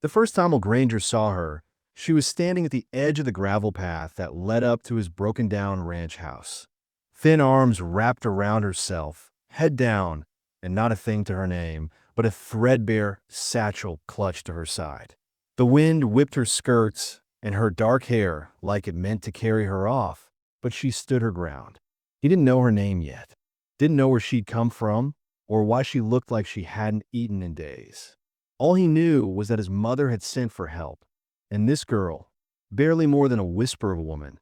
The first time Granger saw her, she was standing at the edge of the gravel path that led up to his broken-down ranch house. Thin arms wrapped around herself, head down, and not a thing to her name, but a threadbare satchel clutched to her side. The wind whipped her skirts and her dark hair like it meant to carry her off, but she stood her ground. He didn't know her name yet, didn't know where she'd come from, or why she looked like she hadn't eaten in days. All he knew was that his mother had sent for help, and this girl, barely more than a whisper of a woman,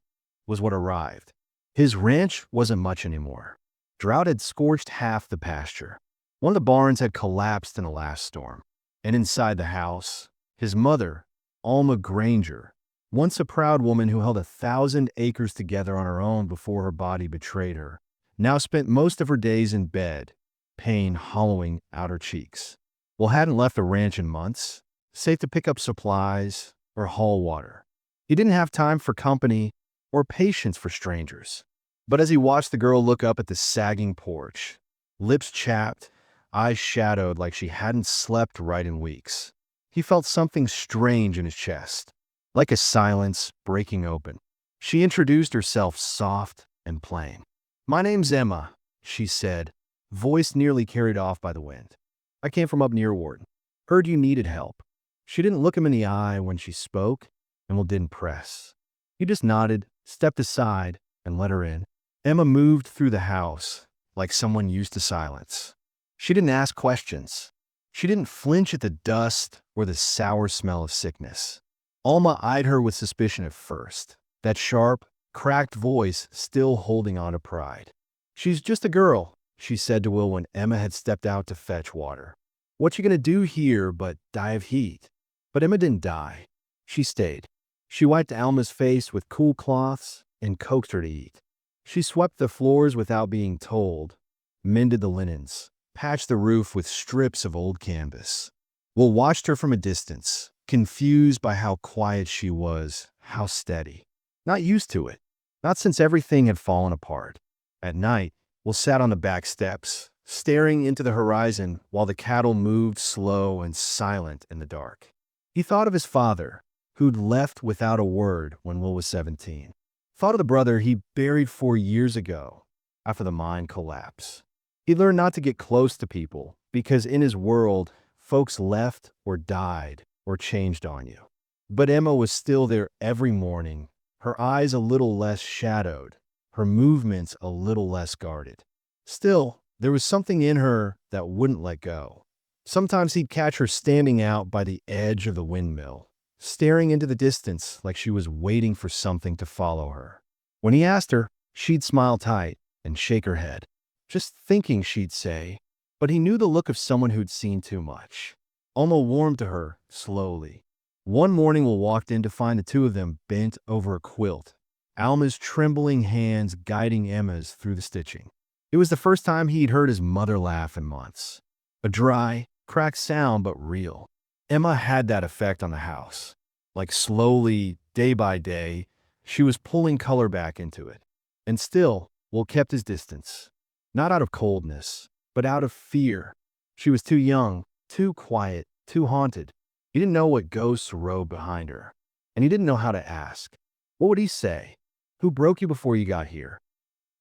was what arrived. His ranch wasn't much anymore. Drought had scorched half the pasture. One of the barns had collapsed in the last storm. And inside the house, his mother, Alma Granger, once a proud woman who held 1,000 acres together on her own before her body betrayed her, now spent most of her days in bed, pain hollowing out her cheeks. Hadn't left the ranch in months, safe to pick up supplies or haul water. He didn't have time for company or patience for strangers. But as he watched the girl look up at the sagging porch, lips chapped, eyes shadowed like she hadn't slept right in weeks, he felt something strange in his chest, like a silence breaking open. She introduced herself soft and plain. "My name's Emma," she said, voice nearly carried off by the wind. "I came from up near Ward. Heard you needed help." She didn't look him in the eye when she spoke, and didn't press. He just nodded, stepped aside, and let her in. Emma moved through the house like someone used to silence. She didn't ask questions. She didn't flinch at the dust or the sour smell of sickness. Alma eyed her with suspicion at first, that sharp, cracked voice still holding on to pride. "She's just a girl," she said to Will when Emma had stepped out to fetch water. "What you gonna do here but die of heat?" But Emma didn't die. She stayed. She wiped Alma's face with cool cloths and coaxed her to eat. She swept the floors without being told, mended the linens, patched the roof with strips of old canvas. Will watched her from a distance, confused by how quiet she was, how steady. Not used to it. Not since everything had fallen apart. At night, Will sat on the back steps, staring into the horizon while the cattle moved slow and silent in the dark. He thought of his father, who'd left without a word when Will was 17. Thought of the brother he buried 4 years ago after the mine collapse. He learned not to get close to people because in his world, folks left or died or changed on you. But Emma was still there every morning, her eyes a little less shadowed, her movements a little less guarded. Still, there was something in her that wouldn't let go. Sometimes he'd catch her standing out by the edge of the windmill, staring into the distance like she was waiting for something to follow her. When he asked her, she'd smile tight and shake her head. Just thinking, she'd say, but he knew the look of someone who'd seen too much. Alma warmed to her slowly. One morning Will walked in to find the two of them bent over a quilt, Alma's trembling hands guiding Emma's through the stitching. It was the first time he'd heard his mother laugh in months. A dry, cracked sound, but real. Emma had that effect on the house. Like slowly, day by day, she was pulling color back into it. And still, Will kept his distance. Not out of coldness, but out of fear. She was too young, too quiet, too haunted. He didn't know what ghosts rode behind her. And he didn't know how to ask. What would he say? Who broke you before you got here?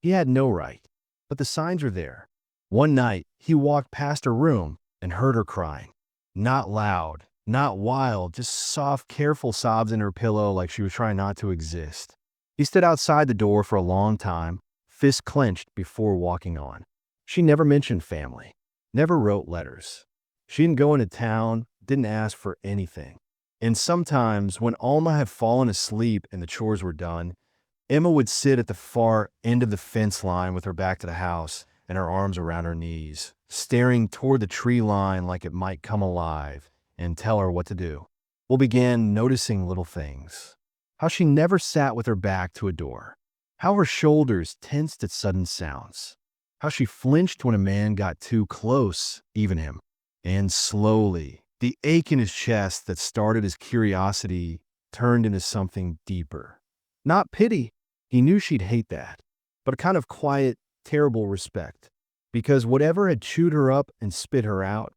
He had no right. But the signs were there. One night, he walked past her room and heard her crying. Not loud, not wild, just soft, careful sobs in her pillow like she was trying not to exist. He stood outside the door for a long time, fists clenched before walking on. She never mentioned family, never wrote letters. She didn't go into town, didn't ask for anything. And sometimes, when Alma had fallen asleep and the chores were done, Emma would sit at the far end of the fence line with her back to the house and her arms around her knees, staring toward the tree line like it might come alive and tell her what to do. Will began noticing little things. How she never sat with her back to a door. How her shoulders tensed at sudden sounds. How she flinched when a man got too close, even him. And slowly, the ache in his chest that started as curiosity turned into something deeper. Not pity. He knew she'd hate that. But a kind of quiet, terrible respect. Because whatever had chewed her up and spit her out,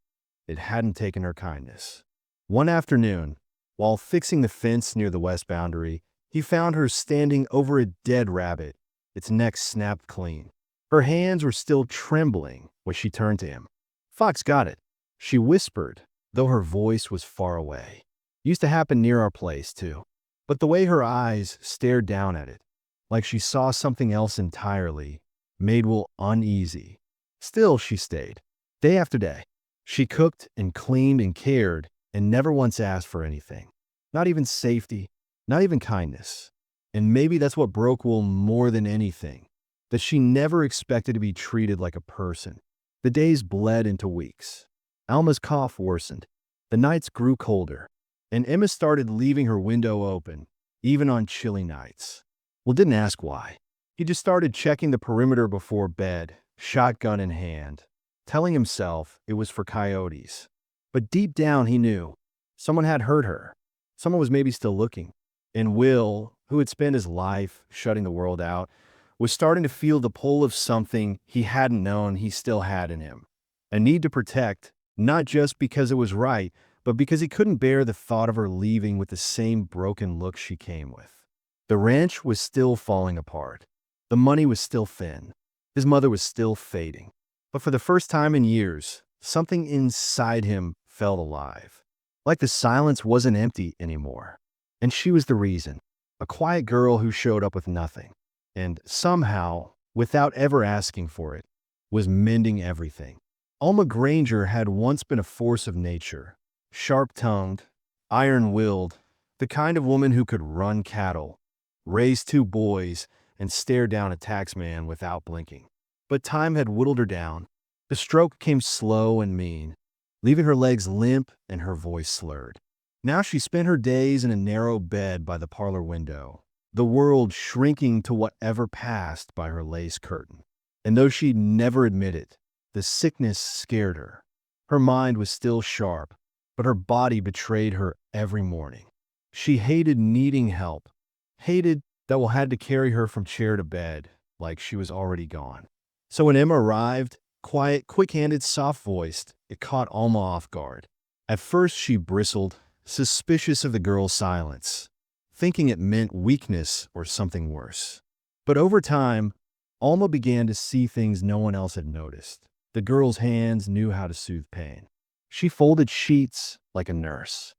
it hadn't taken her kindness. One afternoon, while fixing the fence near the west boundary, he found her standing over a dead rabbit, its neck snapped clean. Her hands were still trembling when she turned to him. "Fox got it," she whispered, though her voice was far away. Used to happen near our place, too. But the way her eyes stared down at it, like she saw something else entirely, made Will uneasy. Still, she stayed. Day after day. She cooked and cleaned and cared and never once asked for anything. Not even safety, not even kindness. And maybe that's what broke Will more than anything, that she never expected to be treated like a person. The days bled into weeks. Alma's cough worsened. The nights grew colder. And Emma started leaving her window open, even on chilly nights. Will didn't ask why. He just started checking the perimeter before bed, shotgun in hand, telling himself it was for coyotes. But deep down he knew someone had hurt her. Someone was maybe still looking. And Will, who had spent his life shutting the world out, was starting to feel the pull of something he hadn't known he still had in him. A need to protect, not just because it was right, but because he couldn't bear the thought of her leaving with the same broken look she came with. The ranch was still falling apart. The money was still thin. His mother was still fading. But for the first time in years, something inside him felt alive. Like the silence wasn't empty anymore. And she was the reason. A quiet girl who showed up with nothing. And somehow, without ever asking for it, was mending everything. Alma Granger had once been a force of nature. Sharp-tongued, iron-willed, the kind of woman who could run cattle, raise two boys, and stare down a taxman without blinking. But time had whittled her down. The stroke came slow and mean, leaving her legs limp and her voice slurred. Now she spent her days in a narrow bed by the parlor window, the world shrinking to whatever passed by her lace curtain. And though she'd never admit it, the sickness scared her. Her mind was still sharp, but her body betrayed her every morning. She hated needing help, hated that Will had to carry her from chair to bed like she was already gone. So when Emma arrived, quiet, quick-handed, soft-voiced, it caught Alma off guard. At first she bristled, suspicious of the girl's silence, thinking it meant weakness or something worse. But over time, Alma began to see things no one else had noticed. The girl's hands knew how to soothe pain. She folded sheets like a nurse.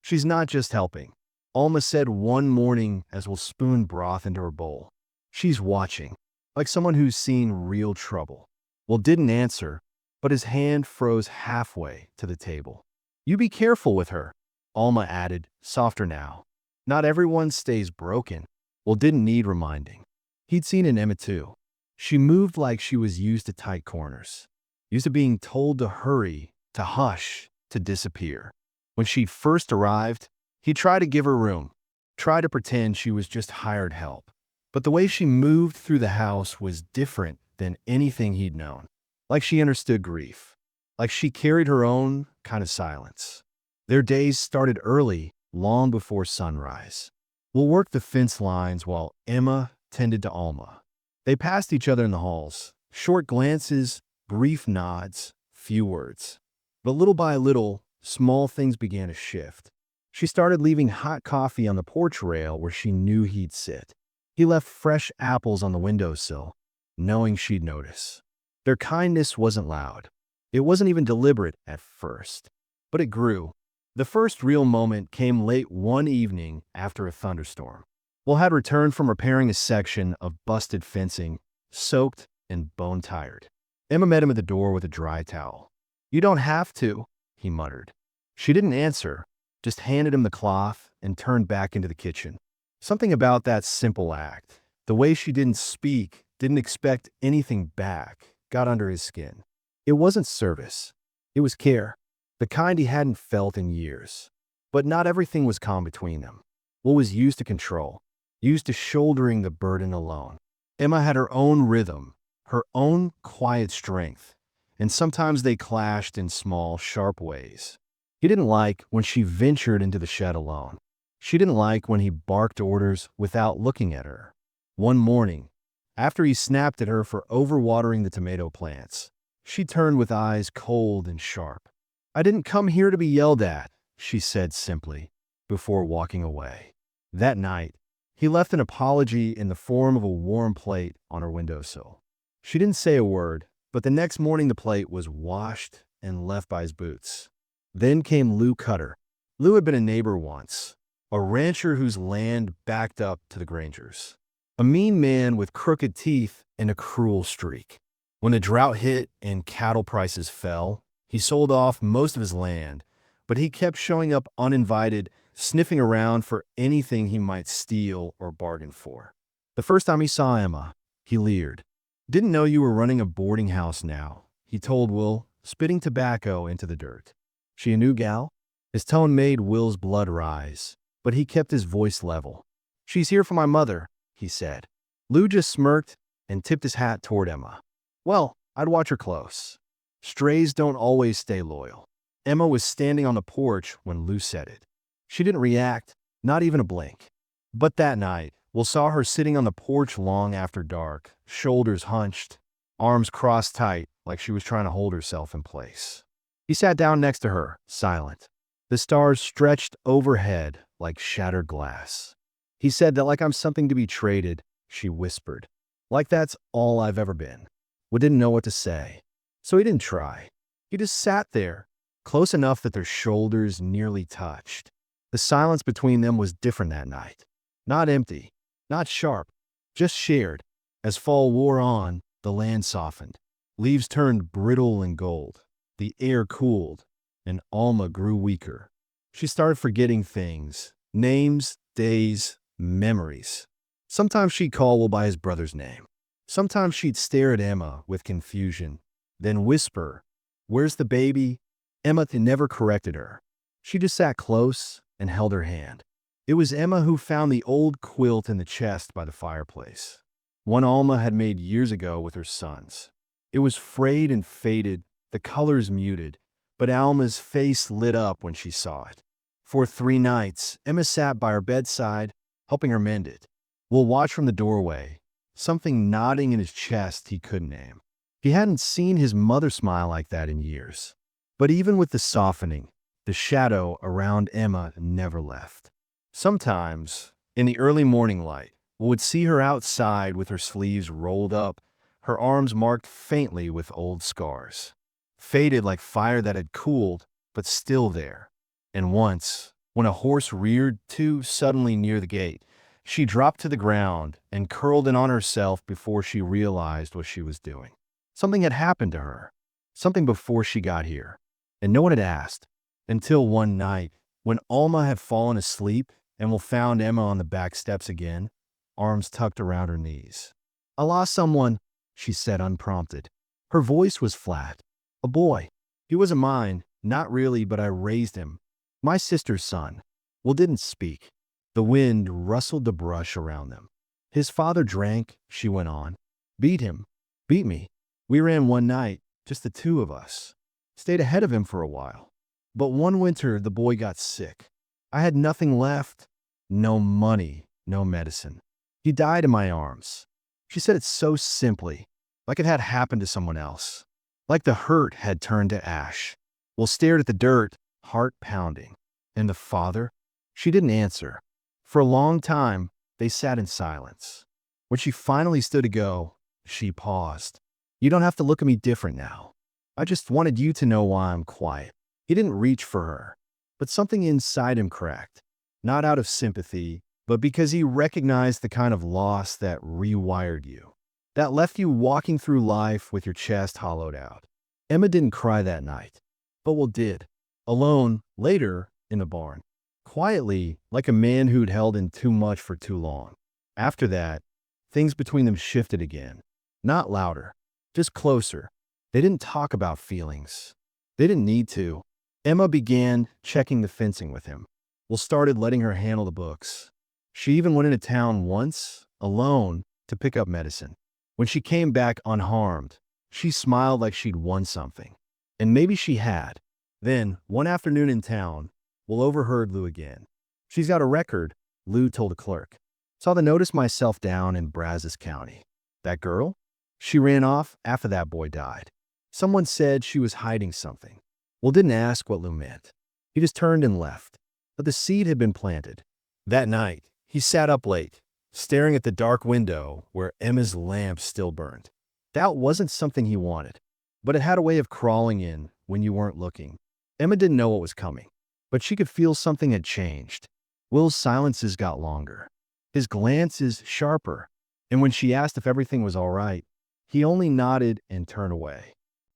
"She's not just helping," Alma said one morning as Will spooned broth into her bowl. "She's watching, like someone who's seen real trouble." Will didn't answer, but his hand froze halfway to the table. "You be careful with her," Alma added, softer now. "Not everyone stays broken." Will didn't need reminding. He'd seen in Emma too. She moved like she was used to tight corners, used to being told to hurry, to hush, to disappear. When she first arrived, he tried to give her room, tried to pretend she was just hired help. But the way she moved through the house was different than anything he'd known. Like she understood grief. Like she carried her own kind of silence. Their days started early, long before sunrise. Will worked the fence lines while Emma tended to Alma. They passed each other in the halls. Short glances, brief nods, few words. But little by little, small things began to shift. She started leaving hot coffee on the porch rail where she knew he'd sit. He left fresh apples on the windowsill, knowing she'd notice. Their kindness wasn't loud. It wasn't even deliberate at first. But it grew. The first real moment came late one evening after a thunderstorm. Will had returned from repairing a section of busted fencing, soaked and bone-tired. Emma met him at the door with a dry towel. "You don't have to," he muttered. She didn't answer, just handed him the cloth and turned back into the kitchen. Something about that simple act, the way she didn't speak, didn't expect anything back, got under his skin. It wasn't service. It was care, the kind he hadn't felt in years. But not everything was calm between them. Will was used to control, used to shouldering the burden alone. Emma had her own rhythm, her own quiet strength, and sometimes they clashed in small, sharp ways. He didn't like when she ventured into the shed alone. She didn't like when he barked orders without looking at her. One morning, after he snapped at her for overwatering the tomato plants, she turned with eyes cold and sharp. "I didn't come here to be yelled at," she said simply, before walking away. That night, he left an apology in the form of a warm plate on her windowsill. She didn't say a word, but the next morning the plate was washed and left by his boots. Then came Lou Cutter. Lou had been a neighbor once, a rancher whose land backed up to the Grangers. A mean man with crooked teeth and a cruel streak. When the drought hit and cattle prices fell, he sold off most of his land, but he kept showing up uninvited, sniffing around for anything he might steal or bargain for. The first time he saw Emma, he leered. "Didn't know you were running a boarding house now," he told Will, spitting tobacco into the dirt. "She a new gal?" His tone made Will's blood rise, but he kept his voice level. "She's here for my mother," he said. Lou just smirked and tipped his hat toward Emma. "Well, I'd watch her close. Strays don't always stay loyal." Emma was standing on the porch when Lou said it. She didn't react, not even a blink. But that night, Will saw her sitting on the porch long after dark, shoulders hunched, arms crossed tight like she was trying to hold herself in place. He sat down next to her, silent. The stars stretched overhead like shattered glass. He said that like I'm something to be traded, she whispered. Like that's all I've ever been. Will didn't know what to say, so he didn't try. He just sat there, close enough that their shoulders nearly touched. The silence between them was different that night. Not empty, not sharp, just shared. As fall wore on, the land softened. Leaves turned brittle and gold. The air cooled, and Alma grew weaker. She started forgetting things, names, days, memories. Sometimes she'd call Will by his brother's name. Sometimes she'd stare at Emma with confusion, then whisper, "Where's the baby?" Emma never corrected her. She just sat close and held her hand. It was Emma who found the old quilt in the chest by the fireplace. One Alma had made years ago with her sons. It was frayed and faded, the colors muted, but Alma's face lit up when she saw it. For 3 nights, Emma sat by her bedside, helping her mend it. Will watched from the doorway, something nodding in his chest he couldn't name. He hadn't seen his mother smile like that in years. But even with the softening, the shadow around Emma never left. Sometimes, in the early morning light, we would see her outside with her sleeves rolled up, her arms marked faintly with old scars. Faded like fire that had cooled, but still there. And once, when a horse reared too suddenly near the gate, she dropped to the ground and curled in on herself before she realized what she was doing. Something had happened to her, something before she got here, and no one had asked. Until one night, when Alma had fallen asleep and Will found Emma on the back steps again, arms tucked around her knees. "I lost someone," she said unprompted. Her voice was flat. "A boy. He wasn't mine, not really, but I raised him. My sister's son." Will didn't speak. The wind rustled the brush around them. "His father drank," she went on. "Beat him. Beat me. We ran one night, just the 2 of us. Stayed ahead of him for a while. But one winter, the boy got sick. I had nothing left. No money, no medicine. He died in my arms." She said it so simply, like it had happened to someone else. Like the hurt had turned to ash. Will stared at the dirt, heart pounding. And the father? She didn't answer. For a long time, they sat in silence. When she finally stood to go, she paused. "You don't have to look at me different now. I just wanted you to know why I'm quiet." He didn't reach for her, but something inside him cracked. Not out of sympathy, but because he recognized the kind of loss that rewired you. That left you walking through life with your chest hollowed out. Emma didn't cry that night, but Will did. Alone, later, in the barn. Quietly, like a man who'd held in too much for too long. After that, things between them shifted again. Not louder, just closer. They didn't talk about feelings. They didn't need to. Emma began checking the fencing with him. Will started letting her handle the books. She even went into town once, alone, to pick up medicine. When she came back unharmed, she smiled like she'd won something. And maybe she had. Then, one afternoon in town, Will overheard Lou again. "She's got a record," Lou told a clerk. "Saw the notice myself down in Brazos County. That girl? She ran off after that boy died. Someone said she was hiding something." Will didn't ask what Lou meant. He just turned and left. But the seed had been planted. That night, he sat up late, staring at the dark window where Emma's lamp still burned. Doubt wasn't something he wanted, but it had a way of crawling in when you weren't looking. Emma didn't know what was coming, but she could feel something had changed. Will's silences got longer, his glances sharper, and when she asked if everything was all right, he only nodded and turned away.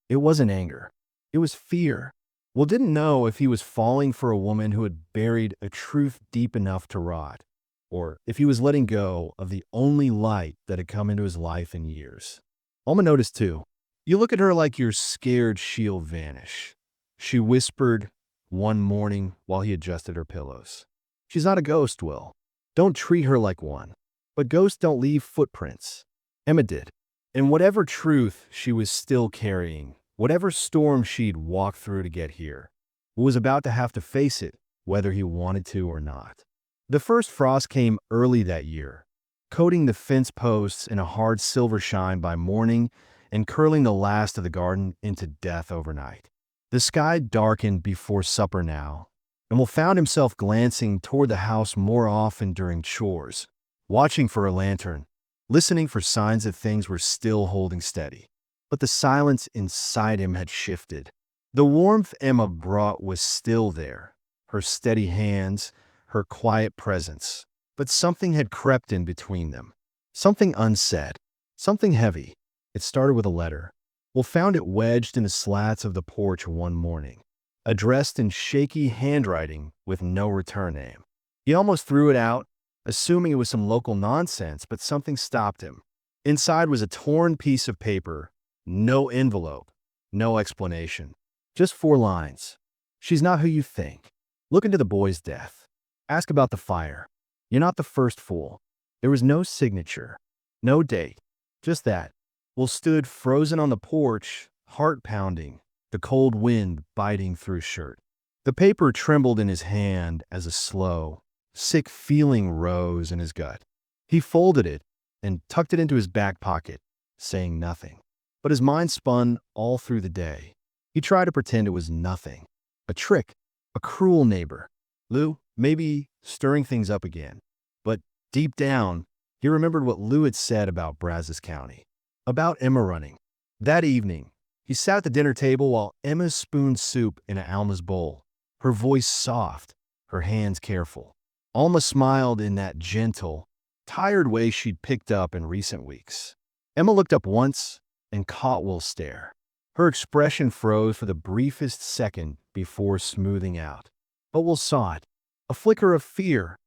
It wasn't anger. It was fear. Will didn't know if he was falling for a woman who had buried a truth deep enough to rot, or if he was letting go of the only light that had come into his life in years. Alma noticed too. You look at her like you're scared she'll vanish, she whispered one morning while he adjusted her pillows. She's not a ghost, Will. Don't treat her like one. But ghosts don't leave footprints. Emma did. And whatever truth she was still carrying, whatever storm she'd walked through to get here, was about to have to face it, whether he wanted to or not. The first frost came early that year, coating the fence posts in a hard silver shine by morning and curling the last of the garden into death overnight. The sky darkened before supper now, and Will found himself glancing toward the house more often during chores, watching for a lantern, listening for signs that things were still holding steady. But the silence inside him had shifted. The warmth Emma brought was still there, her steady hands, her quiet presence. But something had crept in between them. Something unsaid. Something heavy. It started with a letter. Will found it wedged in the slats of the porch one morning, addressed in shaky handwriting with no return name. He almost threw it out, assuming it was some local nonsense, but something stopped him. Inside was a torn piece of paper, no envelope, no explanation. Just 4 lines. She's not who you think. Look into the boy's death. Ask about the fire. You're not the first fool. There was no signature, no date, just that. Will stood frozen on the porch, heart pounding, the cold wind biting through his shirt. The paper trembled in his hand as a slow, sick feeling rose in his gut. He folded it and tucked it into his back pocket, saying nothing. But his mind spun all through the day. He tried to pretend it was nothing. A trick, a cruel neighbor. Lou, maybe stirring things up again. But deep down, he remembered what Lou had said about Brazos County, about Emma running. That evening, he sat at the dinner table while Emma spooned soup in Alma's bowl, her voice soft, her hands careful. Alma smiled in that gentle, tired way she'd picked up in recent weeks. Emma looked up once and caught Will's stare. Her expression froze for the briefest second before smoothing out. But Will saw it. A flicker of fear,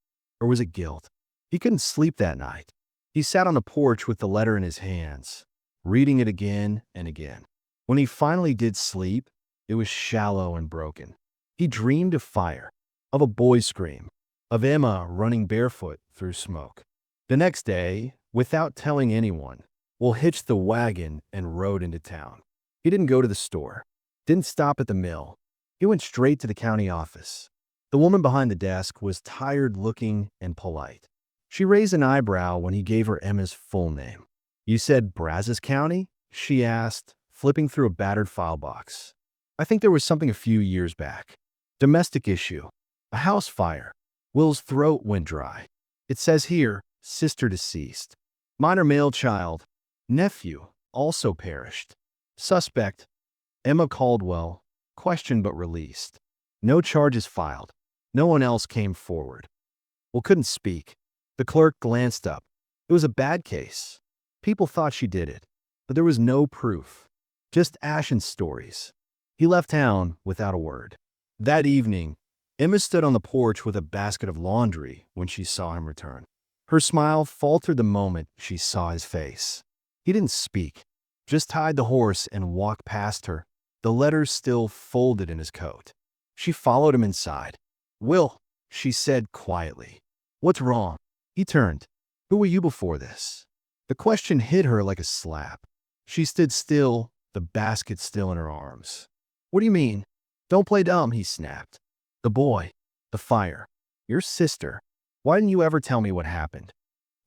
or was it guilt? He couldn't sleep that night. He sat on the porch with the letter in his hands, reading it again and again. When he finally did sleep, it was shallow and broken. He dreamed of fire, of a boy's scream, of Emma running barefoot through smoke. The next day, without telling anyone, Will hitched the wagon and rode into town. He didn't go to the store, didn't stop at the mill. He went straight to the county office. The woman behind the desk was tired-looking and polite. She raised an eyebrow when he gave her Emma's full name. "You said Brazos County?" she asked, flipping through a battered file box. "I think there was something a few years back. Domestic issue. A house fire." Will's throat went dry. "It says here, sister deceased. Minor male child. Nephew also perished. Suspect, Emma Caldwell, questioned but released. No charges filed. No one else came forward." Will couldn't speak. The clerk glanced up. It was a bad case. People thought she did it, but there was no proof. Just ashen stories. He left town without a word. That evening, Emma stood on the porch with a basket of laundry when she saw him return. Her smile faltered the moment she saw his face. He didn't speak, just tied the horse and walked past her, the letters still folded in his coat. She followed him inside. "Will," she said quietly. "What's wrong?" He turned. "Who were you before this?" The question hit her like a slap. She stood still, the basket still in her arms. "What do you mean?" "Don't play dumb," he snapped. "The boy. The fire. Your sister. Why didn't you ever tell me what happened?"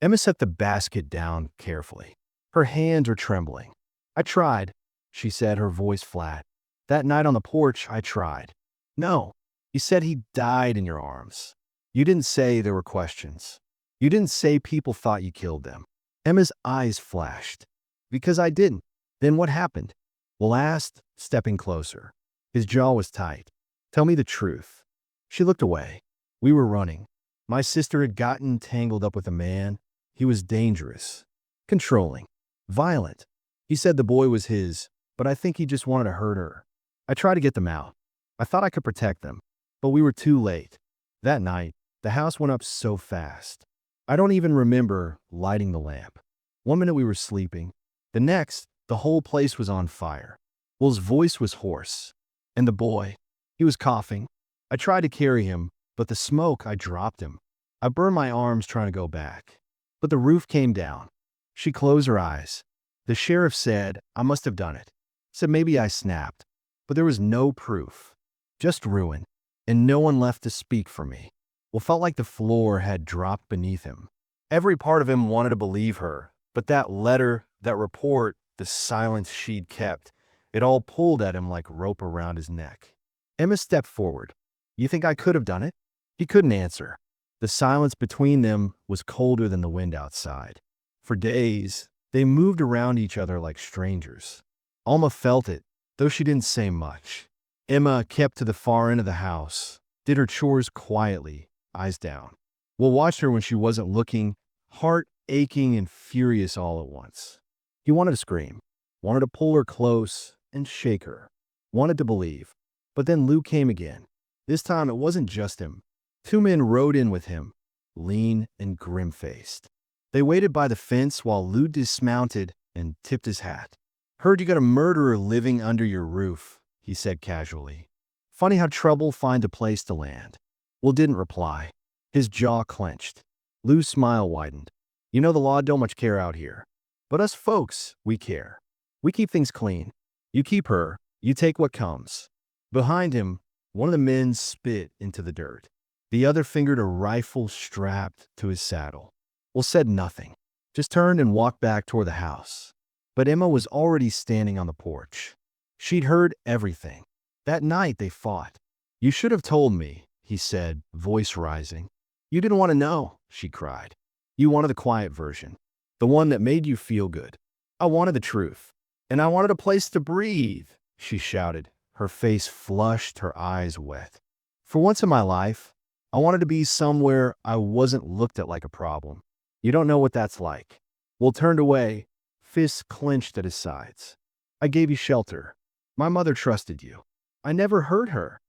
Emma set the basket down carefully. Her hands were trembling. "I tried," she said, her voice flat. "That night on the porch, I tried." "No." You said he died in your arms. You didn't say there were questions. You didn't say people thought you killed them. Emma's eyes flashed. Because I didn't. Then what happened? Will asked, stepping closer. His jaw was tight. Tell me the truth. She looked away. We were running. My sister had gotten tangled up with a man. He was dangerous, controlling, violent. He said the boy was his, but I think he just wanted to hurt her. I tried to get them out. I thought I could protect them, but we were too late. That night, the house went up so fast. I don't even remember lighting the lamp. One minute we were sleeping. The next, the whole place was on fire. Will's voice was hoarse. And the boy, he was coughing. I tried to carry him, but the smoke, I dropped him. I burned my arms trying to go back. But the roof came down. She closed her eyes. The sheriff said I must have done it. Said maybe I snapped. But there was no proof. Just ruin. And no one left to speak for me. Will felt like the floor had dropped beneath him. Every part of him wanted to believe her, but that letter, that report, the silence she'd kept, it all pulled at him like rope around his neck. Emma stepped forward. You think I could have done it? He couldn't answer. The silence between them was colder than the wind outside. For days, they moved around each other like strangers. Alma felt it, though she didn't say much. Emma kept to the far end of the house, did her chores quietly, eyes down. Will watched her when she wasn't looking, heart aching and furious all at once. He wanted to scream, wanted to pull her close and shake her, wanted to believe. But then Lou came again. This time it wasn't just him. Two men rode in with him, lean and grim-faced. They waited by the fence while Lou dismounted and tipped his hat. Heard you got a murderer living under your roof, he said casually. Funny how trouble finds a place to land. Will didn't reply. His jaw clenched. Lou's smile widened. You know the law don't much care out here. But us folks, we care. We keep things clean. You keep her, you take what comes. Behind him, one of the men spit into the dirt. The other fingered a rifle strapped to his saddle. Will said nothing, just turned and walked back toward the house. But Emma was already standing on the porch. She'd heard everything. That night they fought. You should have told me, he said, voice rising. You didn't want to know, she cried. You wanted the quiet version, the one that made you feel good. I wanted the truth. And I wanted a place to breathe, she shouted, her face flushed, her eyes wet. For once in my life, I wanted to be somewhere I wasn't looked at like a problem. You don't know what that's like. Will turned away, fists clenched at his sides. I gave you shelter. My mother trusted you. I never hurt her.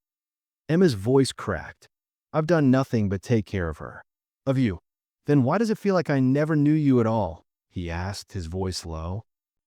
Emma's voice cracked. I've done nothing but take care of her. Of you. Then why does it feel like I never knew you at all? He asked, his voice low.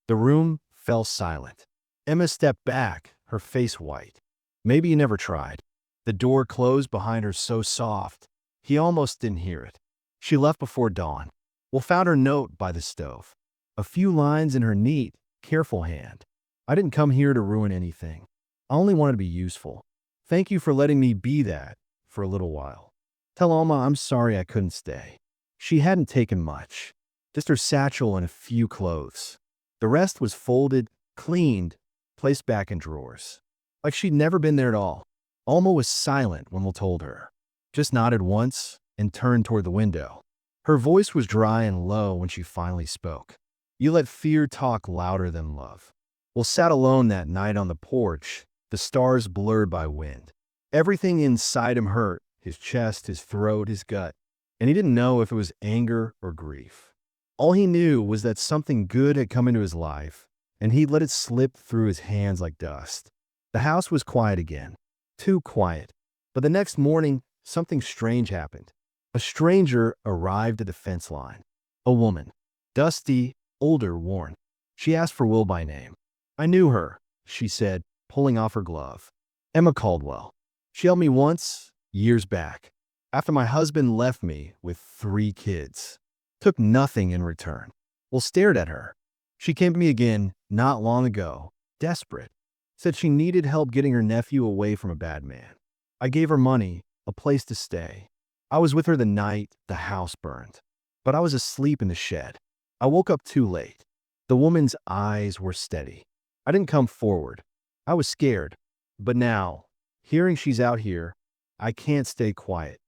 The room fell silent. Emma stepped back, her face white. Maybe you never tried. The door closed behind her so soft, he almost didn't hear it. She left before dawn. Will found her note by the stove. A few lines in her neat, careful hand. I didn't come here to ruin anything. I only wanted to be useful. Thank you for letting me be that for a little while. Tell Alma I'm sorry I couldn't stay. She hadn't taken much. Just her satchel and a few clothes. The rest was folded, cleaned, placed back in drawers. Like she'd never been there at all. Alma was silent when Will told her. Just nodded once and turned toward the window. Her voice was dry and low when she finally spoke. You let fear talk louder than love. Will sat alone that night on the porch, the stars blurred by wind. Everything inside him hurt, his chest, his throat, his gut, and he didn't know if it was anger or grief. All he knew was that something good had come into his life, and he'd let it slip through his hands like dust. The house was quiet again. Too quiet. But the next morning, something strange happened. A stranger arrived at the fence line. A woman. Dusty, older, worn. She asked for Will by name. I knew her, she said, pulling off her glove. Emma Caldwell. She helped me once, years back, after my husband left me with 3 kids. Took nothing in return. Will stared at her. She came to me again not long ago, desperate. Said she needed help getting her nephew away from a bad man. I gave her money, a place to stay. I was with her the night the house burned. But I was asleep in the shed. I woke up too late. The woman's eyes were steady. I didn't come forward. I was scared. But now, hearing she's out here, I can't stay quiet.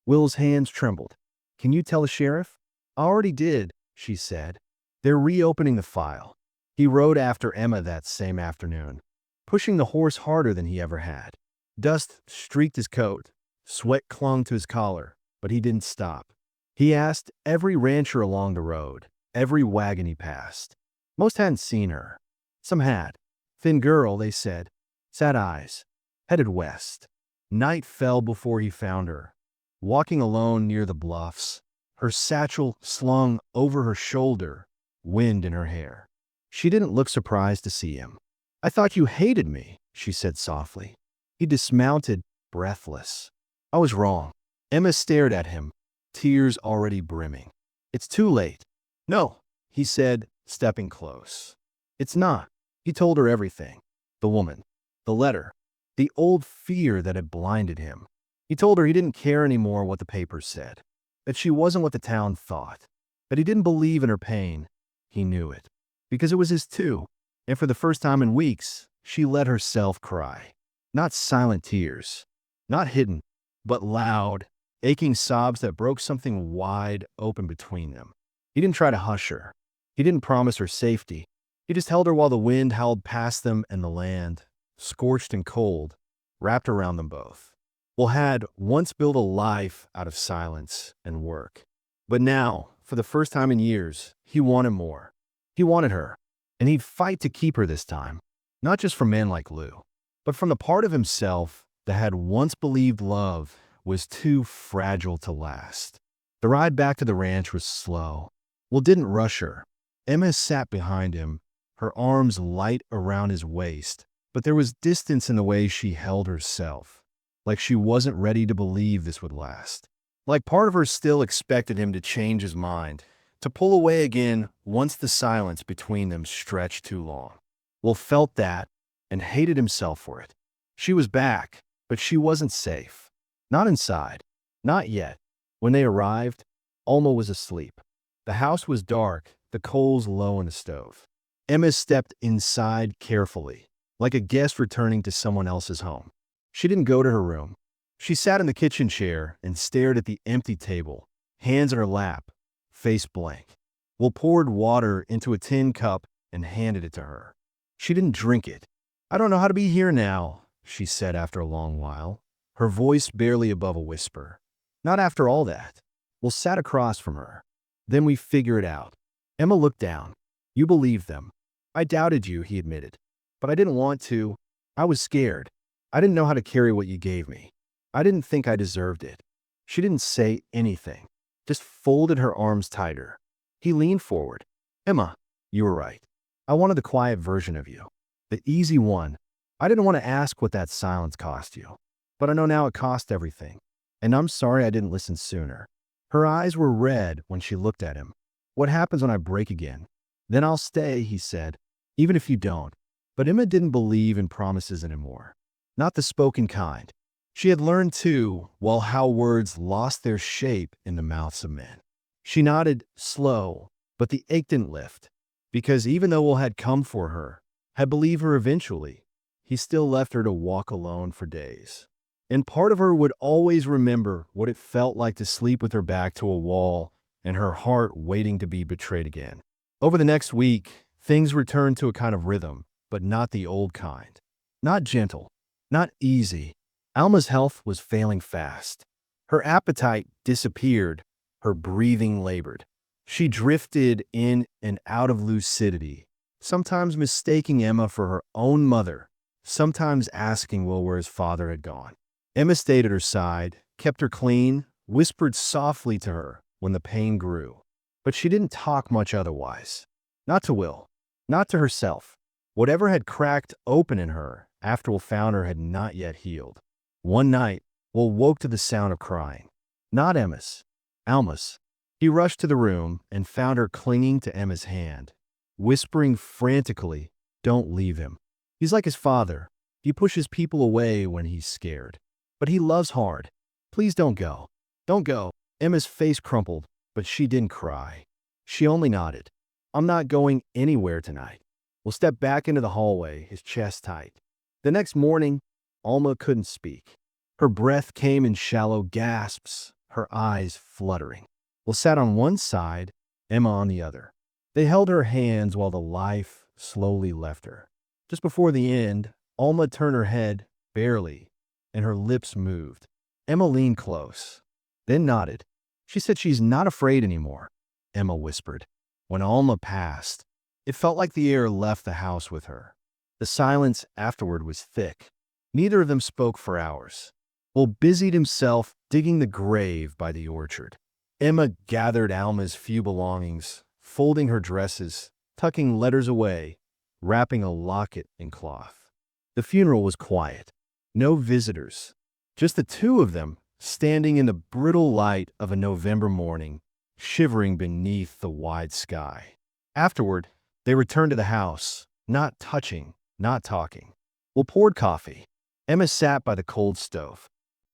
Will's hands trembled. Can you tell the sheriff? I already did, she said. They're reopening the file. He rode after Emma that same afternoon, pushing the horse harder than he ever had. Dust streaked his coat. Sweat clung to his collar, but he didn't stop. He asked every rancher along the road, every wagon he passed. Most hadn't seen her. Some had. Thin girl, they said. Sad eyes. Headed west. Night fell before he found her, walking alone near the bluffs, her satchel slung over her shoulder, wind in her hair. She didn't look surprised to see him. I thought you hated me, she said softly. He dismounted, breathless. I was wrong. Emma stared at him, tears already brimming. It's too late. No, he said, stepping close. It's not. He told her everything. The woman, the letter, the old fear that had blinded him. He told her he didn't care anymore what the papers said, that she wasn't what the town thought, that he didn't believe in her pain. He knew it, because it was his too. And for the first time in weeks, she let herself cry. Not silent tears, not hidden, but loud, aching sobs that broke something wide open between them. He didn't try to hush her. He didn't promise her safety. He just held her while the wind howled past them and the land, scorched and cold, wrapped around them both. Will had once built a life out of silence and work. But now, for the first time in years, he wanted more. He wanted her, and he'd fight to keep her this time, not just from men like Lou, but from the part of himself that had once believed love was too fragile to last. The ride back to the ranch was slow. Will didn't rush her. Emma sat behind him, her arms light around his waist, but there was distance in the way she held herself, like she wasn't ready to believe this would last. Like part of her still expected him to change his mind, to pull away again once the silence between them stretched too long. Will felt that and hated himself for it. She was back, but she wasn't safe. Not inside. Not yet. When they arrived, Alma was asleep. The house was dark, the coals low in the stove. Emma stepped inside carefully, like a guest returning to someone else's home. She didn't go to her room. She sat in the kitchen chair and stared at the empty table, hands in her lap, face blank. Will poured water into a tin cup and handed it to her. She didn't drink it. I don't know how to be here now, she said after a long while, her voice barely above a whisper. Not after all that. Will sat across from her. Then we figure it out. Emma looked down. You believed them. I doubted you, he admitted. But I didn't want to. I was scared. I didn't know how to carry what you gave me. I didn't think I deserved it. She didn't say anything, just folded her arms tighter. He leaned forward. Emma, you were right. I wanted the quiet version of you. The easy one. I didn't want to ask what that silence cost you. But I know now it cost everything. And I'm sorry I didn't listen sooner. Her eyes were red when she looked at him. What happens when I break again? Then I'll stay, he said, even if you don't. But Emma didn't believe in promises anymore. Not the spoken kind. She had learned, too, well, how words lost their shape in the mouths of men. She nodded, slow, but the ache didn't lift. Because even though Will had come for her, had believed her eventually, he still left her to walk alone for days. And part of her would always remember what it felt like to sleep with her back to a wall and her heart waiting to be betrayed again. Over the next week, things returned to a kind of rhythm, but not the old kind. Not gentle, not easy. Alma's health was failing fast. Her appetite disappeared, her breathing labored. She drifted in and out of lucidity, sometimes mistaking Emma for her own mother, sometimes asking Will where his father had gone. Emma stayed at her side, kept her clean, whispered softly to her when the pain grew. But she didn't talk much otherwise. Not to Will, not to herself. Whatever had cracked open in her after Will found her had not yet healed. One night, Will woke to the sound of crying. Not Emma's, Alma's. He rushed to the room and found her clinging to Emma's hand, whispering frantically, "Don't leave him. He's like his father. He pushes people away when he's scared. But he loves hard. Please don't go. Don't go." Emma's face crumpled, but she didn't cry. She only nodded. "I'm not going anywhere tonight." Will stepped back into the hallway, his chest tight. The next morning, Alma couldn't speak. Her breath came in shallow gasps, her eyes fluttering. Will sat on one side, Emma on the other. They held her hands while the life slowly left her. Just before the end, Alma turned her head, barely, and her lips moved. Emma leaned close, then nodded. She said she's not afraid anymore, Emma whispered. When Alma passed, it felt like the air left the house with her. The silence afterward was thick. Neither of them spoke for hours. Will busied himself digging the grave by the orchard. Emma gathered Alma's few belongings, folding her dresses, tucking letters away, wrapping a locket in cloth. The funeral was quiet. No visitors. Just the two of them, standing in the brittle light of a November morning, shivering beneath the wide sky. Afterward, they returned to the house, not touching, not talking. Will poured coffee. Emma sat by the cold stove.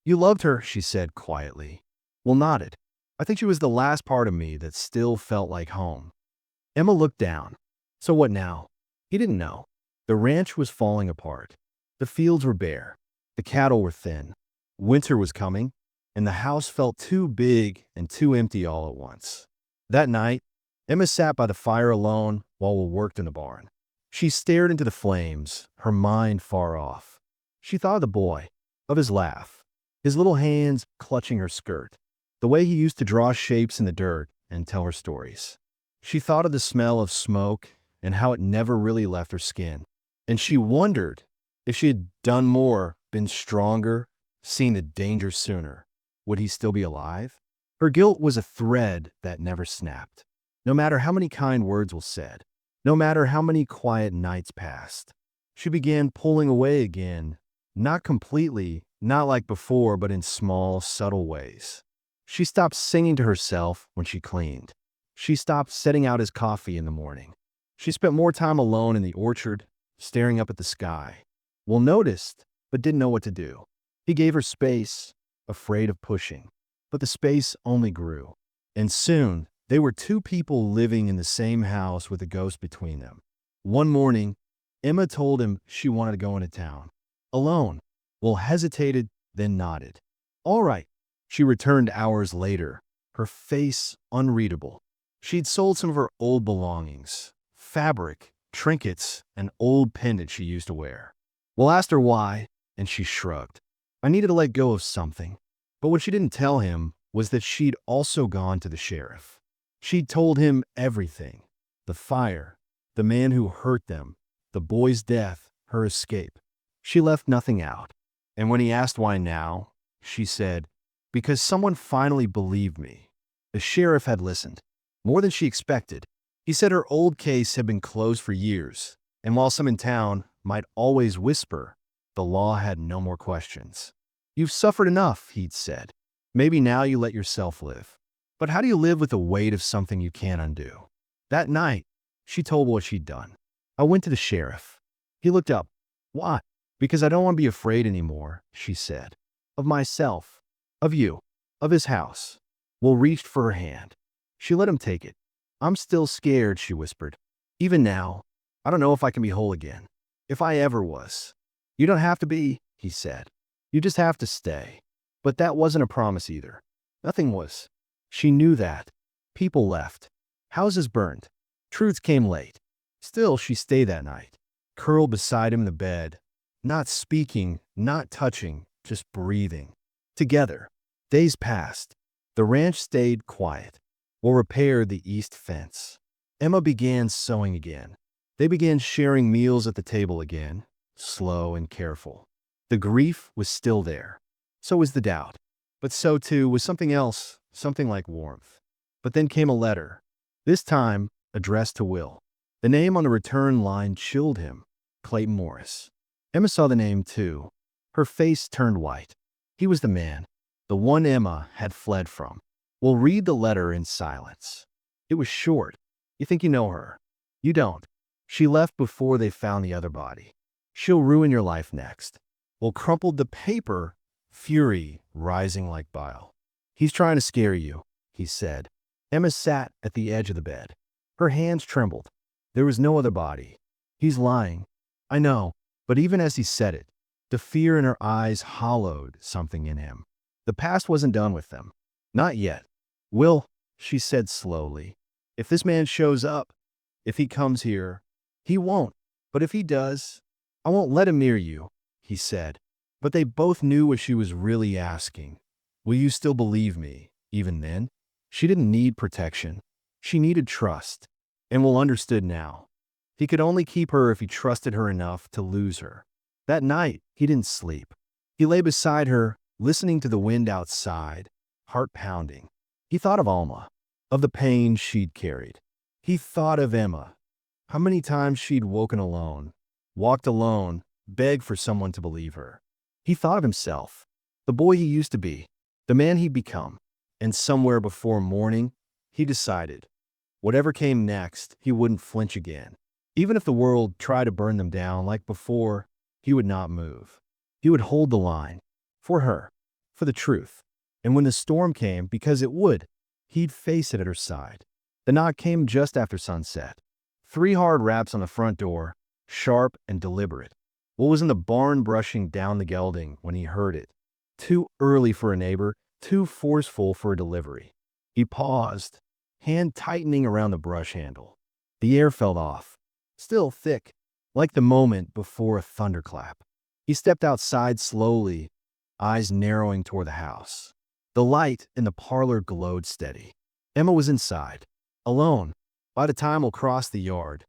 You loved her, she said quietly. Will nodded. I think she was the last part of me that still felt like home. Emma looked down. So what now? He didn't know. The ranch was falling apart. The fields were bare. The cattle were thin. Winter was coming, and the house felt too big and too empty all at once. That night, Emma sat by the fire alone while Will worked in the barn. She stared into the flames, her mind far off. She thought of the boy, of his laugh, his little hands clutching her skirt, the way he used to draw shapes in the dirt and tell her stories. She thought of the smell of smoke and how it never really left her skin. And she wondered if she had done more, been stronger, seen the danger sooner, would he still be alive? Her guilt was a thread that never snapped. No matter how many kind words were said, no matter how many quiet nights passed, she began pulling away again, not completely, not like before, but in small, subtle ways. She stopped singing to herself when she cleaned. She stopped setting out his coffee in the morning. She spent more time alone in the orchard, staring up at the sky. Will noticed, but didn't know what to do. He gave her space, afraid of pushing. But the space only grew. And soon, they were two people living in the same house with a ghost between them. One morning, Emma told him she wanted to go into town. Alone. Will hesitated, then nodded. All right. She returned hours later, her face unreadable. She'd sold some of her old belongings, fabric, trinkets, and old pendant she used to wear. Will asked her why, and she shrugged. I needed to let go of something. But what she didn't tell him was that she'd also gone to the sheriff. She'd told him everything. The fire, the man who hurt them, the boy's death, her escape. She left nothing out. And when he asked why now, she said, because someone finally believed me. The sheriff had listened. More than she expected. He said her old case had been closed for years, and while some in town might always whisper, the law had no more questions. You've suffered enough, he'd said. Maybe now you let yourself live. But how do you live with the weight of something you can't undo? That night, she told what she'd done. I went to the sheriff. He looked up. Why? Because I don't want to be afraid anymore, she said. Of myself. Of you. Of his house. Will reached for her hand. She let him take it. I'm still scared, she whispered. Even now, I don't know if I can be whole again. If I ever was. You don't have to be, he said. You just have to stay. But that wasn't a promise either. Nothing was. She knew that. People left. Houses burned. Truth came late. Still, she stayed that night, curled beside him in the bed, not speaking, not touching, just breathing. Together. Days passed. The ranch stayed quiet. Will repaired the east fence. Emma began sewing again. They began sharing meals at the table again, slow and careful. The grief was still there. So was the doubt. But so too was something else, something like warmth. But then came a letter. This time, addressed to Will. The name on the return line chilled him. Clayton Morris. Emma saw the name too. Her face turned white. He was the man. The one Emma had fled from. Will read the letter in silence. It was short. You think you know her. You don't. She left before they found the other body. She'll ruin your life next. Will crumpled the paper, fury rising like bile. He's trying to scare you, he said. Emma sat at the edge of the bed. Her hands trembled. There was no other body. He's lying. I know, but even as he said it, The fear in her eyes hollowed something in him. The past wasn't done with them. Not yet. Will, she said slowly, if this man shows up, if he comes here, he won't. But if he does, I won't let him near you, he said. But they both knew what she was really asking. Will you still believe me, even then? She didn't need protection. She needed trust. And Will understood now. He could only keep her if he trusted her enough to lose her. That night, he didn't sleep. He lay beside her, listening to the wind outside, heart pounding. He thought of Alma, of the pain she'd carried. He thought of Emma, how many times she'd woken alone, walked alone, begged for someone to believe her. He thought of himself, the boy he used to be, the man he'd become. And somewhere before morning, he decided, whatever came next, he wouldn't flinch again. Even if the world tried to burn them down like before, he would not move. He would hold the line. For her. For the truth. And when the storm came, because it would, he'd face it at her side. The knock came just after sunset. 3 hard raps on the front door, sharp and deliberate. Will was in the barn brushing down the gelding when he heard it. Too early for a neighbor, too forceful for a delivery. He paused, hand tightening around the brush handle. The air felt off, still thick, like the moment before a thunderclap. He stepped outside slowly, eyes narrowing toward the house. The light in the parlor glowed steady. Emma was inside, alone. By the time Will crossed the yard,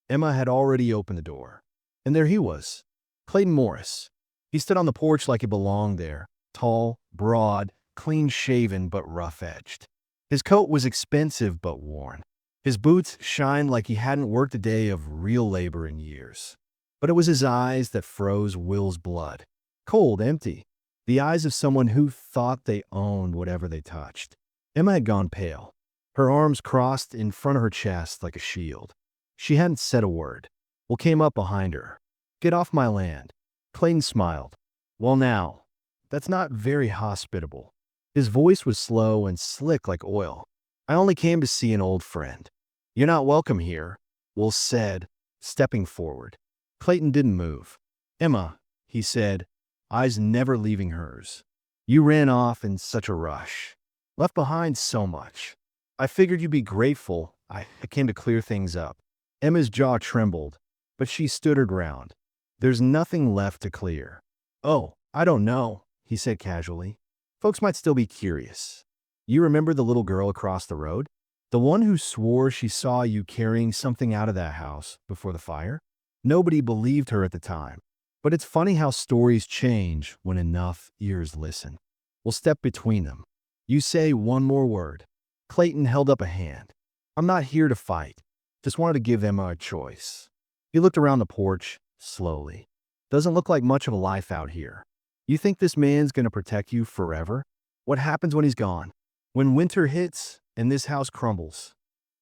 Emma had already opened the door. And there he was, Clayton Morris. He stood on the porch like he belonged there, tall, broad, clean-shaven but rough-edged. His coat was expensive but worn. His boots shined like he hadn't worked a day of real labor in years. But it was his eyes that froze Will's blood. Cold, empty. The eyes of someone who thought they owned whatever they touched. Emma had gone pale. Her arms crossed in front of her chest like a shield. She hadn't said a word. Will came up behind her. Get off my land. Clayton smiled. Well now, that's not very hospitable. His voice was slow and slick like oil. I only came to see an old friend. You're not welcome here, Will said, stepping forward. Clayton didn't move. Emma, he said, eyes never leaving hers. You ran off in such a rush. Left behind so much. I figured you'd be grateful. I came to clear things up. Emma's jaw trembled, but she stood her ground. There's nothing left to clear. Oh, I don't know, he said casually. Folks might still be curious. You remember the little girl across the road? The one who swore she saw you carrying something out of that house before the fire? Nobody believed her at the time. But it's funny how stories change when enough ears listen. We'll step between them. You say one more word. Clayton held up a hand. I'm not here to fight. Just wanted to give Emma a choice. He looked around the porch, slowly. Doesn't look like much of a life out here. You think this man's gonna protect you forever? What happens when he's gone? When winter hits and this house crumbles?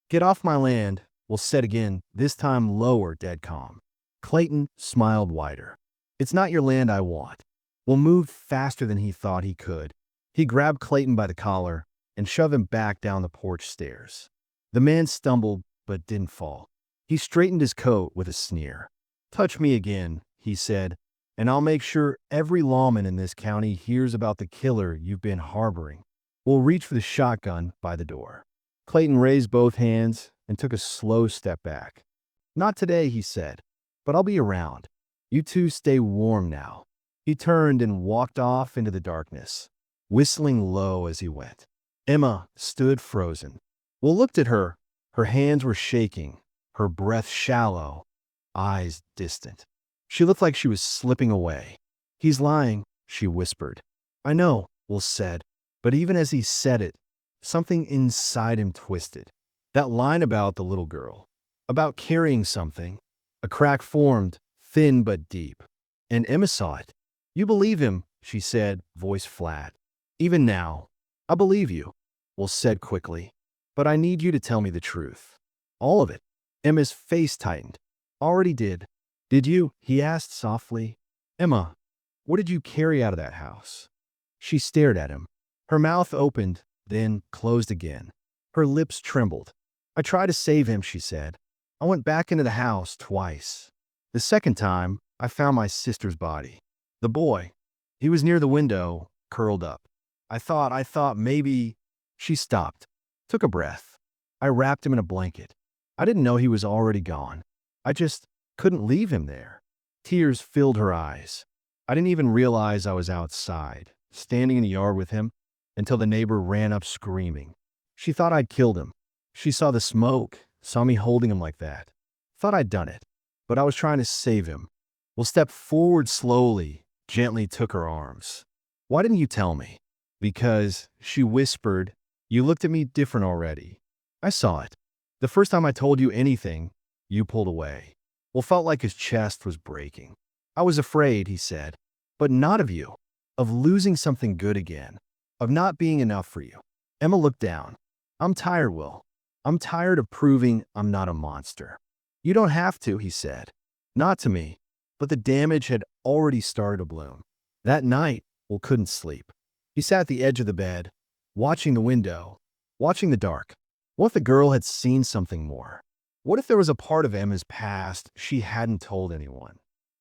Get off my land, Will said again, this time lower, dead calm. Clayton smiled wider. It's not your land I want. Will moved faster than he thought he could. He grabbed Clayton by the collar and shoved him back down the porch stairs. The man stumbled but didn't fall. He straightened his coat with a sneer. Touch me again, he said, and I'll make sure every lawman in this county hears about the killer you've been harboring. Will reached for the shotgun by the door. Clayton raised both hands and took a slow step back. Not today, he said, but I'll be around. You two stay warm now. He turned and walked off into the darkness, whistling low as he went. Emma stood frozen. Will looked at her. Her hands were shaking, her breath shallow, eyes distant. She looked like she was slipping away. He's lying, she whispered. I know, Will said, but even as he said it, something inside him twisted. That line about the little girl, about carrying something. A crack formed, thin but deep. And Emma saw it. You believe him, she said, voice flat. Even now, I believe you, Will said quickly. But I need you to tell me the truth. All of it. Emma's face tightened. Already did. Did you? He asked softly. Emma, what did you carry out of that house? She stared at him. Her mouth opened, then closed again. Her lips trembled. I tried to save him, she said. I went back into the house twice. The second time, I found my sister's body. The boy. He was near the window, curled up. I thought maybe. She stopped, took a breath. I wrapped him in a blanket. I didn't know he was already gone. I just couldn't leave him there. Tears filled her eyes. I didn't even realize I was outside, standing in the yard with him, until the neighbor ran up screaming. She thought I'd killed him. She saw the smoke, saw me holding him like that. Thought I'd done it, but I was trying to save him. Will stepped forward slowly, gently took her arms. Why didn't you tell me? Because, she whispered, you looked at me different already. I saw it. The first time I told you anything, you pulled away. Will felt like his chest was breaking. I was afraid, he said, but not of you, of losing something good again, of not being enough for you. Emma looked down. I'm tired, Will. I'm tired of proving I'm not a monster. You don't have to, he said. Not to me, but the damage had already started to bloom. That night, Will couldn't sleep. He sat at the edge of the bed, watching the window, watching the dark. What if the girl had seen something more? What if there was a part of Emma's past she hadn't told anyone?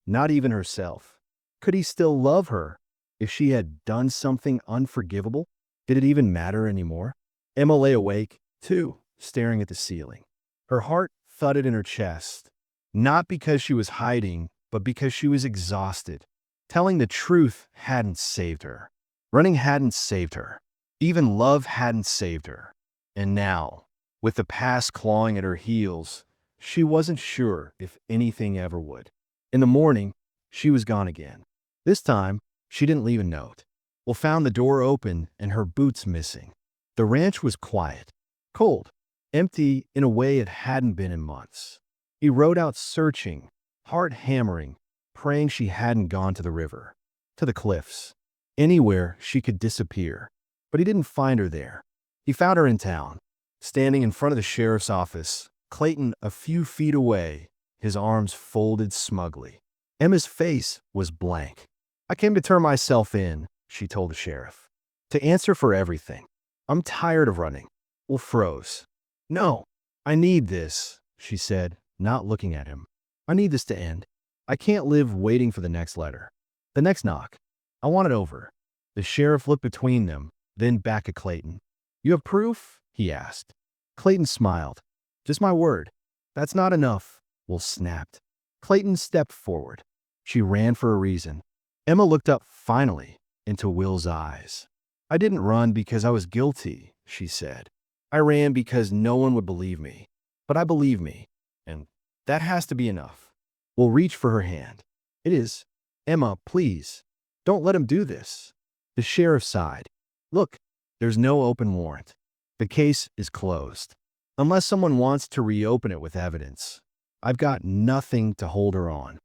Not even herself. Could he still love her if she had done something unforgivable? Did it even matter anymore? Emma lay awake, too, staring at the ceiling. Her heart thudded in her chest, not because she was hiding, but because she was exhausted. Telling the truth hadn't saved her. Running hadn't saved her. Even love hadn't saved her. And now, with the past clawing at her heels, she wasn't sure if anything ever would. In the morning, she was gone again. This time, she didn't leave a note. Will found the door open and her boots missing. The ranch was quiet, cold, empty in a way it hadn't been in months. He rode out searching, heart hammering, praying she hadn't gone to the river, to the cliffs, anywhere she could disappear. But he didn't find her there. He found her in town, standing in front of the sheriff's office, Clayton a few feet away, his arms folded smugly. Emma's face was blank. I came to turn myself in, she told the sheriff, to answer for everything. I'm tired of running. Will froze. No, I need this, she said, not looking at him. I need this to end. I can't live waiting for the next letter. The next knock. I want it over. The sheriff looked between them, then back at Clayton. You have proof? He asked. Clayton smiled. Just my word. That's not enough, Will snapped. Clayton stepped forward. She ran for a reason. Emma looked up finally into Will's eyes. I didn't run because I was guilty, she said. I ran because no one would believe me. But I believe me, and that has to be enough. Will reached for her hand. It is. Emma, please, don't let him do this. The sheriff sighed. Look, there's no open warrant. The case is closed. Unless someone wants to reopen it with evidence. I've got nothing to hold her on.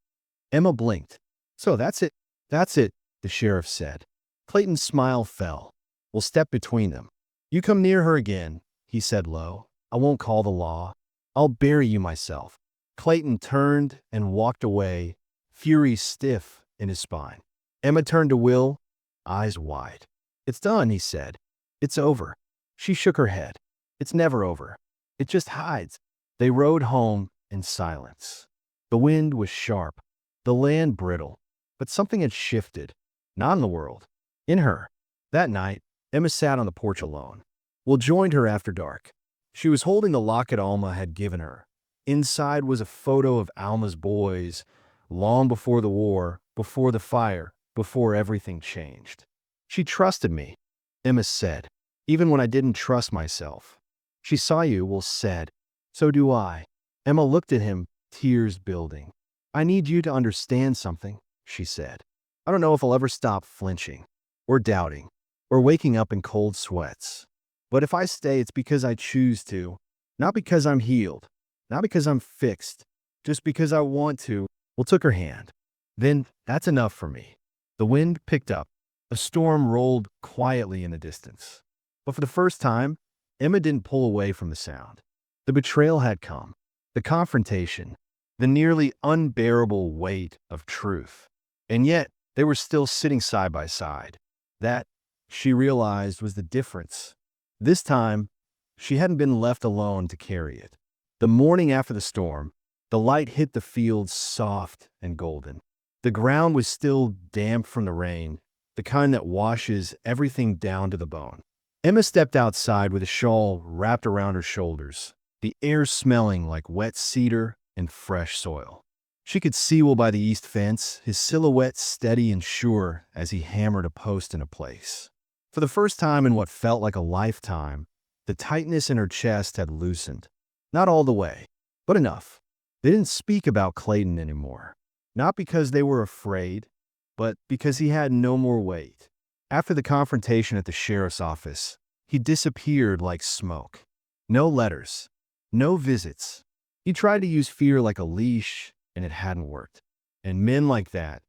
Emma blinked. So that's it. That's it, the sheriff said. Clayton's smile fell. Will step between them. You come near her again, he said low. I won't call the law. I'll bury you myself. Clayton turned and walked away, fury stiff in his spine. Emma turned to Will, eyes wide. It's done, he said. It's over. She shook her head. It's never over. It just hides. They rode home in silence. The wind was sharp, the land brittle, but something had shifted. Not in the world. In her. That night, Emma sat on the porch alone. Will joined her after dark. She was holding the locket Alma had given her. Inside was a photo of Alma's boys, long before the war, before the fire, before everything changed. She trusted me, Emma said, even when I didn't trust myself. She saw you, Will said. So do I. Emma looked at him, tears building. I need you to understand something, she said. I don't know if I'll ever stop flinching, or doubting, or waking up in cold sweats. But if I stay, it's because I choose to, not because I'm healed, not because I'm fixed, just because I want to. Will took her hand. Then that's enough for me. The wind picked up. A storm rolled quietly in the distance. But for the first time, Emma didn't pull away from the sound. The betrayal had come. The confrontation. The nearly unbearable weight of truth. And yet, they were still sitting side by side. That, she realized, was the difference. This time, she hadn't been left alone to carry it. The morning after the storm, the light hit the fields soft and golden. The ground was still damp from the rain, the kind that washes everything down to the bone. Emma stepped outside with a shawl wrapped around her shoulders, the air smelling like wet cedar and fresh soil. She could see Will by the east fence, his silhouette steady and sure as he hammered a post into place. For the first time in what felt like a lifetime, the tightness in her chest had loosened. Not all the way, but enough. They didn't speak about Clayton anymore. Not because they were afraid, but because he had no more weight. After the confrontation at the sheriff's office, he disappeared like smoke. No letters, no visits. He tried to use fear like a leash, and it hadn't worked. And men like that,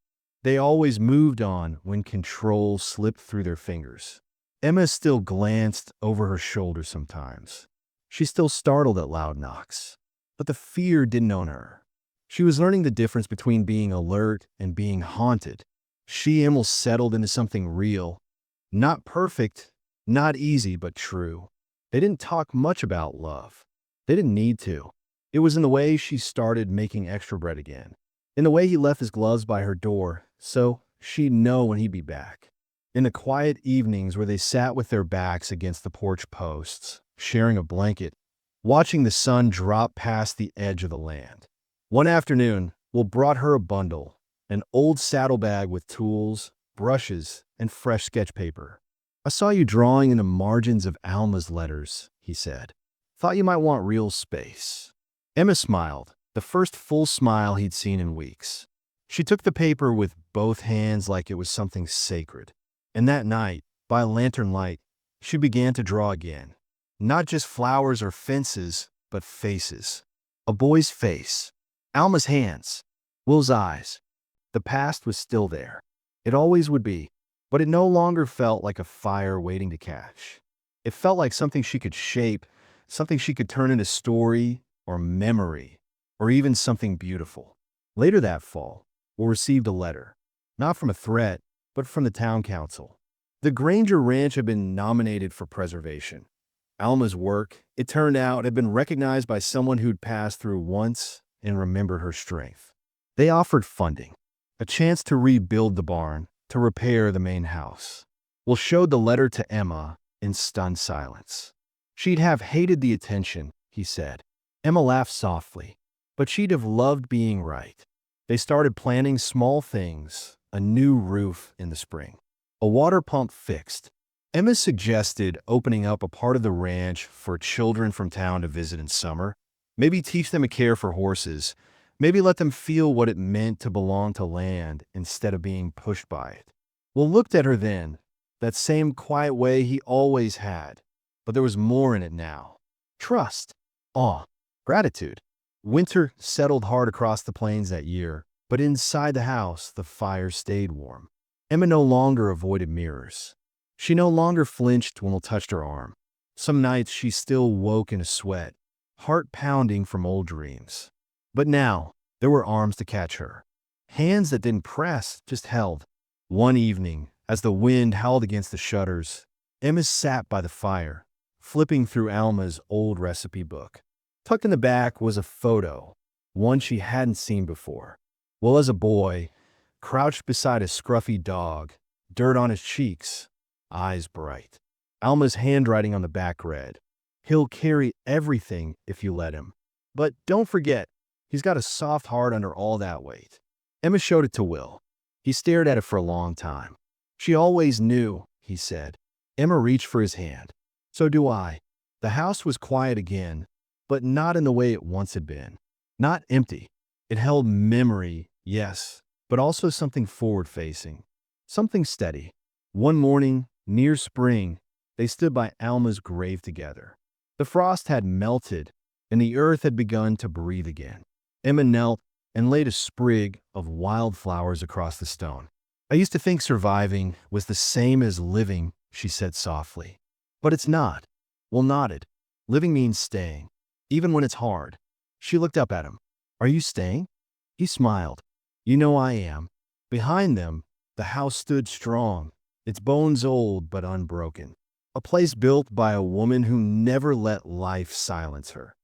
they always moved on when control slipped through their fingers. Emma still glanced over her shoulder sometimes. She still startled at loud knocks. But the fear didn't own her. She was learning the difference between being alert and being haunted. She and Emil settled into something real. Not perfect, not easy, but true. They didn't talk much about love. They didn't need to. It was in the way she started making extra bread again. In the way he left his gloves by her door, so she'd know when he'd be back. In the quiet evenings where they sat with their backs against the porch posts, sharing a blanket, watching the sun drop past the edge of the land. One afternoon, Will brought her a bundle, an old saddlebag with tools, brushes, and fresh sketch paper. "I saw you drawing in the margins of Alma's letters," he said. "Thought you might want real space." Emma smiled, the first full smile he'd seen in weeks. She took the paper with both hands like it was something sacred. And that night, by lantern light, she began to draw again. Not just flowers or fences, but faces. A boy's face. Alma's hands. Will's eyes. The past was still there. It always would be. But it no longer felt like a fire waiting to catch. It felt like something she could shape, something she could turn into story or memory, or even something beautiful. Later that fall, Will received a letter. Not from a threat, but from the town council. The Granger Ranch had been nominated for preservation. Alma's work, it turned out, had been recognized by someone who'd passed through once and remembered her strength. They offered funding, a chance to rebuild the barn, to repair the main house. Will showed the letter to Emma in stunned silence. She'd have hated the attention, he said. Emma laughed softly, but she'd have loved being right. They started planning small things, a new roof in the spring, a water pump fixed. Emma suggested opening up a part of the ranch for children from town to visit in summer, maybe teach them a care for horses, maybe let them feel what it meant to belong to land instead of being pushed by it. Will looked at her then, that same quiet way he always had, but there was more in it now. Trust, awe, gratitude. Winter settled hard across the plains that year, but inside the house the fire stayed warm. Emma no longer avoided mirrors. She no longer flinched when Will touched her arm. Some nights she still woke in a sweat, heart pounding from old dreams. But now, there were arms to catch her. Hands that didn't press, just held. One evening, as the wind howled against the shutters, Emma sat by the fire, flipping through Alma's old recipe book. Tucked in the back was a photo, one she hadn't seen before. Well, as a boy, crouched beside a scruffy dog, dirt on his cheeks, eyes bright. Alma's handwriting on the back read, "He'll carry everything if you let him. But don't forget, he's got a soft heart under all that weight." Emma showed it to Will. He stared at it for a long time. "She always knew," he said. Emma reached for his hand. "So do I." The house was quiet again, but not in the way it once had been. Not empty. It held memory, yes, but also something forward-facing, something steady. One morning, near spring, they stood by Alma's grave together. The frost had melted, and the earth had begun to breathe again. Emma knelt and laid a sprig of wildflowers across the stone. "I used to think surviving was the same as living," she said softly. "But it's not." Will nodded. "Living means staying, even when it's hard." She looked up at him. "Are you staying?" He smiled. "You know I am." Behind them, the house stood strong, its bones old but unbroken. A place built by a woman who never let life silence her.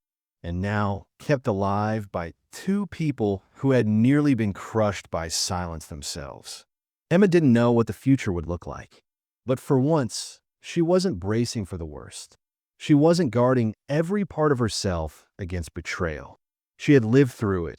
and now kept alive by two people who had nearly been crushed by silence themselves. Emma didn't know what the future would look like, but for once, she wasn't bracing for the worst. She wasn't guarding every part of herself against betrayal. She had lived through it,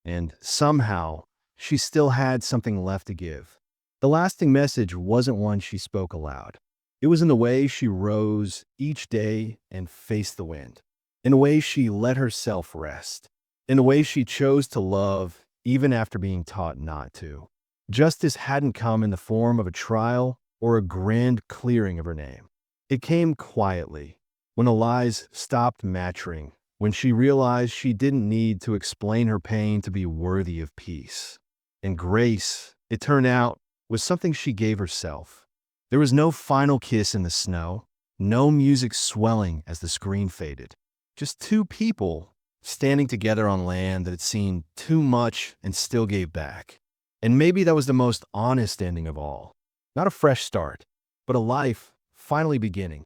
and somehow, she still had something left to give. The lasting message wasn't one she spoke aloud. It was in the way she rose each day and faced the wind, in a way she let herself rest, in a way she chose to love even after being taught not to. Justice hadn't come in the form of a trial or a grand clearing of her name. It came quietly, when the lies stopped mattering, when she realized she didn't need to explain her pain to be worthy of peace. And grace, it turned out, was something she gave herself. There was no final kiss in the snow, no music swelling as the screen faded. Just two people standing together on land that had seen too much and still gave back. And maybe that was the most honest ending of all. Not a fresh start, but a life finally beginning.